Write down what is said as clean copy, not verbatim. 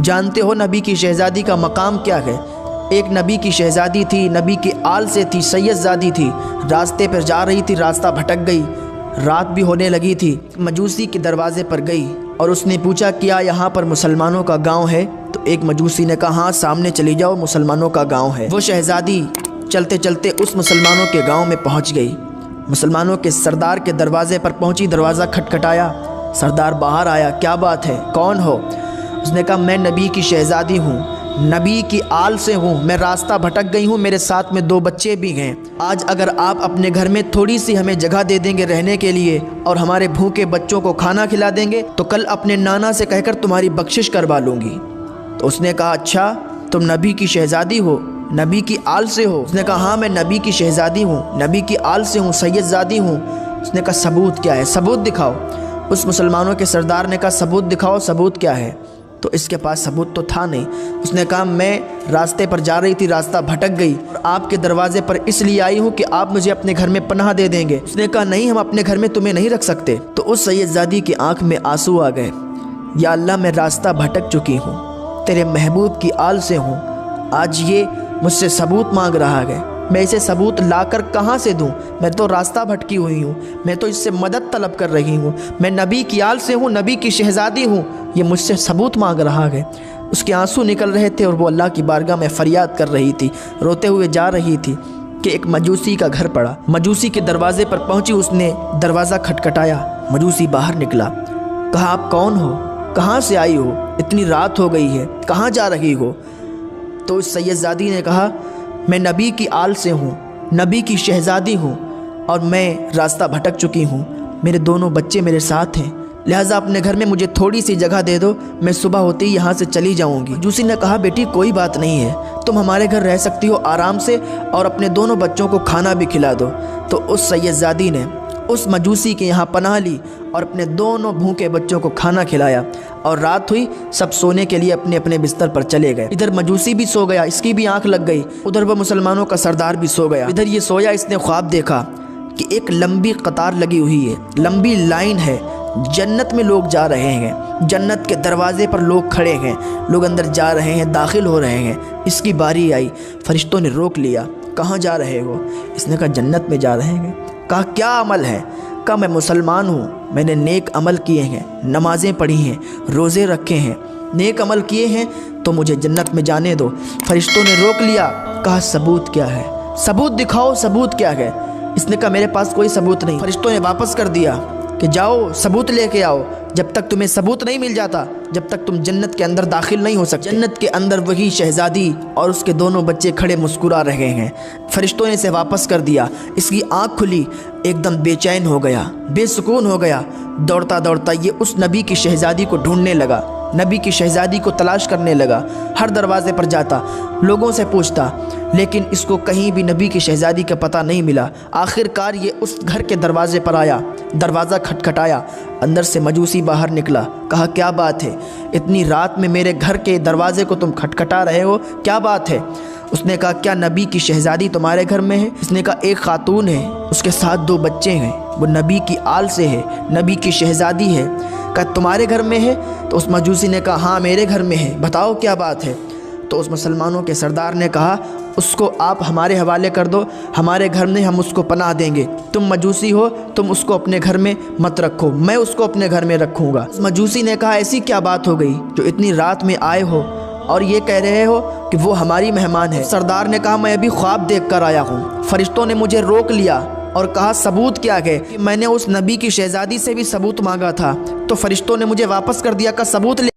جانتے ہو نبی کی شہزادی کا مقام کیا ہے؟ ایک نبی کی شہزادی تھی، نبی کے آل سے تھی، سید زادی تھی، راستے پر جا رہی تھی، راستہ بھٹک گئی، رات بھی ہونے لگی تھی، مجوسی کے دروازے پر گئی اور اس نے پوچھا کیا یہاں پر مسلمانوں کا گاؤں ہے؟ تو ایک مجوسی نے کہا ہاں سامنے چلی جاؤ، مسلمانوں کا گاؤں ہے۔ وہ شہزادی چلتے چلتے اس مسلمانوں کے گاؤں میں پہنچ گئی، مسلمانوں کے سردار کے دروازے پر پہنچی، دروازہ کھٹکھٹایا، سردار باہر آیا، کیا بات ہے، کون ہو؟ اس نے کہا میں نبی کی شہزادی ہوں، نبی کی آل سے ہوں، میں راستہ بھٹک گئی ہوں، میرے ساتھ میں 2 بچے بھی ہیں، آج اگر آپ اپنے گھر میں تھوڑی سی ہمیں جگہ دے دیں گے رہنے کے لیے اور ہمارے بھوکے بچوں کو کھانا کھلا دیں گے تو کل اپنے نانا سے کہہ کر تمہاری بخشش کروا لوں گی۔ تو اس نے کہا اچھا تم نبی کی شہزادی ہو، نبی کی آل سے ہو؟ اس نے کہا ہاں میں نبی کی شہزادی ہوں، نبی کی آل سے ہوں، سید زادی ہوں۔ اس نے کہا ثبوت کیا ہے؟ ثبوت دکھاؤ۔ اس مسلمانوں کے سردار نے کہا ثبوت دکھاؤ، ثبوت کیا ہے؟ تو اس کے پاس ثبوت تو تھا نہیں۔ اس نے کہا میں راستے پر جا رہی تھی، راستہ بھٹک گئی اور آپ کے دروازے پر اس لیے آئی ہوں کہ آپ مجھے اپنے گھر میں پناہ دے دیں گے۔ اس نے کہا نہیں ہم اپنے گھر میں تمہیں نہیں رکھ سکتے۔ تو اس سید زادی کی آنکھ میں آنسو آ گئے، یا اللہ میں راستہ بھٹک چکی ہوں، تیرے محبوب کی آل سے ہوں، آج یہ مجھ سے ثبوت مانگ رہا ہے، میں اسے ثبوت لا کر کہاں سے دوں؟ میں تو راستہ بھٹکی ہوئی ہوں، میں تو اس سے مدد طلب کر رہی ہوں، میں نبی کی آل سے ہوں، نبی کی شہزادی ہوں، یہ مجھ سے ثبوت مانگ رہا ہے۔ اس کے آنسو نکل رہے تھے اور وہ اللہ کی بارگاہ میں فریاد کر رہی تھی، روتے ہوئے جا رہی تھی کہ ایک مجوسی کا گھر پڑا، مجوسی کے دروازے پر پہنچی، اس نے دروازہ کھٹکھٹایا، مجوسی باہر نکلا، کہا آپ کون ہو؟ کہاں سے آئی ہو؟ اتنی رات ہو گئی ہے، کہاں جا رہی ہو؟ تو اس سید زادی نے کہا میں نبی کی آل سے ہوں، نبی کی شہزادی ہوں اور میں راستہ بھٹک چکی ہوں، میرے 2 بچے میرے ساتھ ہیں، لہٰذا اپنے گھر میں مجھے تھوڑی سی جگہ دے دو، میں صبح ہوتے ہی یہاں سے چلی جاؤں گی۔ مجوسی نے کہا بیٹی کوئی بات نہیں ہے، تم ہمارے گھر رہ سکتی ہو آرام سے اور اپنے 2 بچوں کو کھانا بھی کھلا دو۔ تو اس سید زادی نے اس مجوسی کے یہاں پناہ لی اور اپنے 2 بھوکے بچوں کو کھانا کھلایا، اور رات ہوئی سب سونے کے لیے اپنے اپنے بستر پر چلے گئے۔ ادھر مجوسی بھی سو گیا، اس کی بھی آنکھ لگ گئی، ادھر وہ مسلمانوں کا سردار بھی سو گیا۔ ادھر یہ سویا، اس نے خواب دیکھا کہ ایک لمبی قطار لگی ہوئی ہے، لمبی لائن ہے، جنت میں لوگ جا رہے ہیں، جنت کے دروازے پر لوگ کھڑے ہیں، لوگ اندر جا رہے ہیں، داخل ہو رہے ہیں۔ اس کی باری آئی، فرشتوں نے روک لیا، کہاں جا رہے ہو؟ اس نے کہا جنت میں جا رہے ہیں۔ کہا کیا عمل ہے؟ کہا میں مسلمان ہوں، میں نے نیک عمل کیے ہیں، نمازیں پڑھی ہیں، روزے رکھے ہیں، نیک عمل کیے ہیں تو مجھے جنت میں جانے دو۔ فرشتوں نے روک لیا، کہا ثبوت کیا ہے؟ ثبوت دکھاؤ، ثبوت کیا ہے؟ اس نے کہا میرے پاس کوئی ثبوت نہیں۔ فرشتوں نے واپس کر دیا کہ جاؤ ثبوت لے کے آؤ، جب تک تمہیں ثبوت نہیں مل جاتا جب تک تم جنت کے اندر داخل نہیں ہو سکتے۔ جنت کے اندر وہی شہزادی اور اس کے 2 بچے کھڑے مسکرا رہے ہیں۔ فرشتوں نے اسے واپس کر دیا، اس کی آنکھ کھلی، ایک دم بے چین ہو گیا، بے سکون ہو گیا، دوڑتا دوڑتا یہ اس نبی کی شہزادی کو ڈھونڈنے لگا، نبی کی شہزادی کو تلاش کرنے لگا، ہر دروازے پر جاتا، لوگوں سے پوچھتا، لیکن اس کو کہیں بھی نبی کی شہزادی کا پتہ نہیں ملا۔ آخر کار یہ اس گھر کے دروازے پر آیا، دروازہ کھٹکھٹایا، اندر سے مجوسی باہر نکلا، کہا کیا بات ہے؟ اتنی رات میں میرے گھر کے دروازے کو تم کھٹکھٹا رہے ہو، کیا بات ہے؟ اس نے کہا کیا نبی کی شہزادی تمہارے گھر میں ہے؟ اس نے کہا ایک خاتون ہے، اس کے ساتھ 2 بچے ہیں، وہ نبی کی آل سے ہے، نبی کی شہزادی ہے۔ کہا تمہارے گھر میں ہے؟ تو اس مجوسی نے کہا ہاں میرے گھر میں ہے، بتاؤ کیا بات ہے؟ تو اس مسلمانوں کے سردار نے کہا اس کو آپ ہمارے حوالے کر دو، ہمارے گھر میں ہم اس کو پناہ دیں گے، تم مجوسی ہو، تم اس کو اپنے گھر میں مت رکھو، میں اس کو اپنے گھر میں رکھوں گا۔ اس مجوسی نے کہا ایسی کیا بات ہو گئی جو اتنی رات میں آئے ہو اور یہ کہہ رہے ہو کہ وہ ہماری مہمان ہے؟ سردار نے کہا میں ابھی خواب دیکھ کر آیا ہوں، فرشتوں نے مجھے روک لیا اور کہا ثبوت کیا ہے؟ میں نے اس نبی کی شہزادی سے بھی ثبوت مانگا تھا تو فرشتوں نے مجھے واپس کر دیا، کہ ثبوت لے